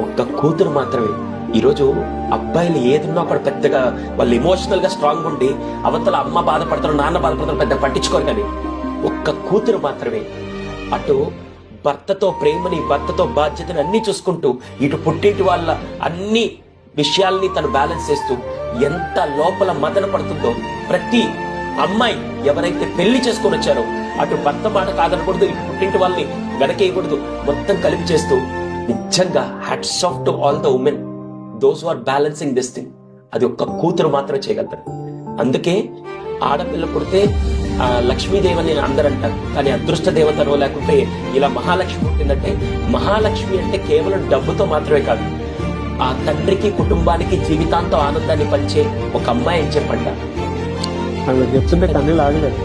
ఒక్క కూతురు మాత్రమే. ఈరోజు అబ్బాయిలు ఏదున్నా కూడా పెద్దగా వాళ్ళు ఎమోషనల్ గా స్ట్రాంగ్ ఉండి అవతల అమ్మ బాధపడతారు, నాన్న బాధపడతారు, పెద్ద పట్టించుకోరు. కానీ ఒక్క కూతురు మాత్రమే అటు భర్తతో ప్రేమని, భర్తతో బాధ్యతని అన్ని చూసుకుంటూ, ఇటు పుట్టింటి వాళ్ళ అన్ని విషయాల్ని తను బ్యాలెన్స్ చేస్తూ ఎంత లోపల మదన పడుతుందో. ప్రతి అమ్మాయి ఎవరైతే పెళ్లి చేసుకొని వచ్చారో అటు భర్త మాట కాదనకూడదు, ఇటు పుట్టింటి వాళ్ళని వెనకేయకూడదు, మొత్తం కలిపి చేస్తూ నిజంగా hats off to all the women those who are balancing this thing. అది ఒక్క కూతురు మాత్రమే చేయగలుగుతారు. అందుకే ఆడపిల్ల పుడితే లక్ష్మీదేవి అని అందరూ అంటారు. కానీ అదృష్ట దేవతనో లేకుంటే ఇలా మహాలక్ష్మి పుట్టిందంటే, మహాలక్ష్మి అంటే కేవలం డబ్బుతో మాత్రమే కాదు, ఆ తండ్రికి కుటుంబానికి జీవితాంతం ఆనందాన్ని పంచే ఒక అమ్మాయి అని చెప్పంటారు. చెప్తుంటే కన్నీళ్ళు ఆగలేదు.